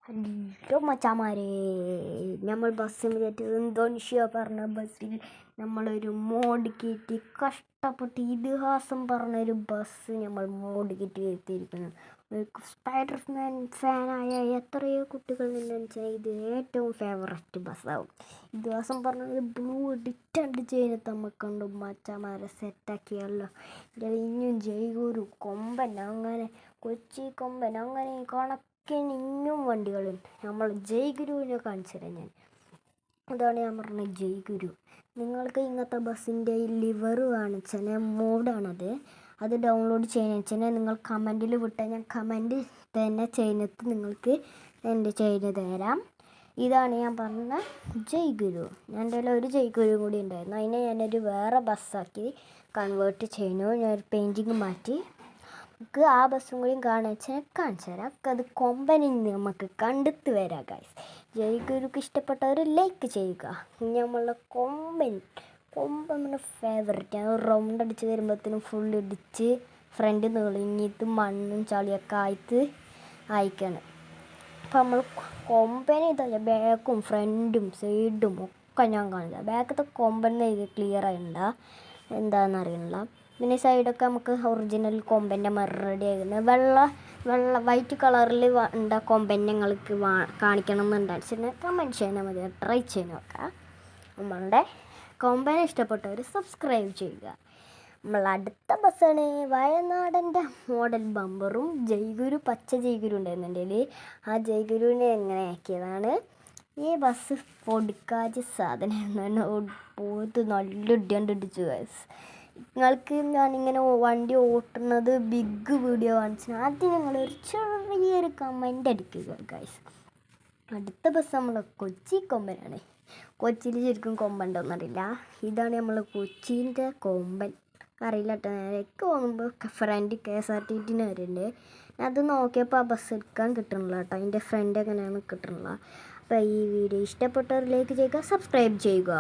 Hello മച്ചാമാരെ, നമ്മൾ ബസ്സിൽ ഇന്തോനേഷ്യ പറഞ്ഞ ബസ്സിൽ നമ്മളൊരു മോഡ് കയറ്റി കഷ്ടപ്പെട്ട് ഇതിഹാസം പറഞ്ഞൊരു ബസ് നമ്മൾ മോഡ് കയറ്റി എത്തിയിരിക്കുന്നു. ഒരു സ്പൈഡർമാൻ ഫാനായ എത്രയോ കുട്ടികൾ വെച്ചാൽ ഇത് ഏറ്റവും ഫേവററ്റ് ബസ്സാവും. ഇതിഹാസം പറഞ്ഞൊരു ബ്ലൂ ഡിറ്റൻഡ് ചെയ്യുന്നത് നമുക്കുണ്ട് മച്ചാമാരെ സെറ്റാക്കിയല്ലോ. ഇനിയും ജയ്ഗുരു കൊമ്പൻ, അങ്ങനെ കൊച്ചി കൊമ്പൻ, അങ്ങനെ ഇനിയും വണ്ടികളുണ്ട്. നമ്മൾ ജയ്ഗുരുവിനെ കാണിച്ചു തരാം. അതാണ് ഞാൻ പറഞ്ഞത്, ജയ്ഗുരു. നിങ്ങൾക്ക് ഇങ്ങനത്തെ ബസ്സിൻ്റെ ലിവർ കാണിച്ചാൽ മോഡാണത്. അത് ഡൗൺലോഡ് ചെയ്യുന്ന വെച്ചാൽ നിങ്ങൾ കമൻറ്റിൽ വിട്ടാൽ ഞാൻ കമൻറ്റ് തന്നെ ചെയ്യുന്നത് നിങ്ങൾക്ക് എൻ്റെ ചെയ്ത് തരാം. ഇതാണ് ഞാൻ പറഞ്ഞ ജയ്ഗുരു. എൻ്റെ ഒരു ജയ്ഗുരു കൂടി ഉണ്ടായിരുന്നു. അതിനെ ഞാനൊരു വേറെ ബസ്സാക്കി കൺവേർട്ട് ചെയ്യുന്നു. ഞാനൊരു പെയിൻറ്റിങ് മാറ്റി നമുക്ക് ആ ബസ്സും കൂടി കാണിച്ചു തരാം. അത് കൊമ്പനിൽ നിന്ന് നമുക്ക് കണ്ടെത്തി വരാം ഗൈസ്. ജയ്ഗുരുക്ക് ഇഷ്ടപ്പെട്ടവർ ലൈക്ക് ചെയ്യുക. നമ്മളുടെ കൊമ്പൻ്റെ ഫേവററ്റ്. റൗണ്ട് അടിച്ച് വരുമ്പോഴത്തേനും ഫുൾ ഇടിച്ച് ഫ്രണ്ട് നെളിഞ്ഞിട്ട് മണ്ണും ചളിയൊക്കെ അയക്കാണ്. അപ്പം നമ്മൾ കൊമ്പനെ ഇതല്ല, ബാക്കും ഫ്രണ്ടും സൈഡും ഒക്കെ ഞാൻ കാണില്ല. ബാക്കത്തെ കൊമ്പനെ ഇത് ക്ലിയർ ആയില്ല, എന്താണെന്ന് അറിയണില്ല. പിന്നെ സൈഡൊക്കെ നമുക്ക് ഒറിജിനൽ കൊമ്പൻ്റെ റെഡി ആകുന്നത് വൈറ്റ് കളറിൽ ഉണ്ട കൊമ്പൻ ഞങ്ങൾക്ക് കാണിക്കണം എന്നുണ്ടായിരുന്നു. കമൻറ്റ് ചെയ്താൽ മതി, ട്രൈ ചെയ്ത് നോക്കാം. നമ്മളുടെ കൊമ്പനെ ഇഷ്ടപ്പെട്ടവർ സബ്സ്ക്രൈബ് ചെയ്യുക. നമ്മൾ അടുത്ത ബസ്സാണ് വയനാടൻ്റെ മോഡൽ ബമ്പറും ജയ്ഗുരു, പച്ച ജയ്ഗുരു ഉണ്ടായിരുന്നു എൻ്റെ കയ്യിൽ. ആ ജയ്ഗുരുവിനെ എങ്ങനെ ആക്കിയതാണ് ഈ ബസ്. പൊടിക്കാറ്റ് സാധനം പോയിട്ട് നല്ല ഇടിച്ചു ഗൈസ്. നിങ്ങൾക്ക് ഞാനിങ്ങനെ വണ്ടി ഓട്ടുന്നത് ബിഗ് വീഡിയോ കാണിച്ചു ആദ്യം നിങ്ങളൊരു ചെറിയൊരു കമൻ്റ് അടിക്കുക ഗൈസ്. അടുത്ത ബസ് നമ്മൾ കൊച്ചി കൊമ്പനാണ്. കൊച്ചിയിൽ ശരിക്കും കൊമ്പുണ്ടോയെന്നറിയില്ല. ഇതാണ് നമ്മൾ കൊച്ചീൻ്റെ കൊമ്പൻ. അറിയില്ല കേട്ടോ. നേരേക്ക് പോകുമ്പോൾ ഫ്രണ്ട് KSRTC വരുന്നുണ്ട്. അത് നോക്കിയപ്പോൾ ആ ബസ് എടുക്കാൻ കിട്ടണില്ല കേട്ടോ. അതിൻ്റെ ഫ്രണ്ട് എങ്ങനെയാണ് കിട്ടണില്ല. അപ്പോൾ ഈ വീഡിയോ ഇഷ്ടപ്പെട്ടവർ ലൈക്ക് ചെയ്യുക, സബ്സ്ക്രൈബ് ചെയ്യുക.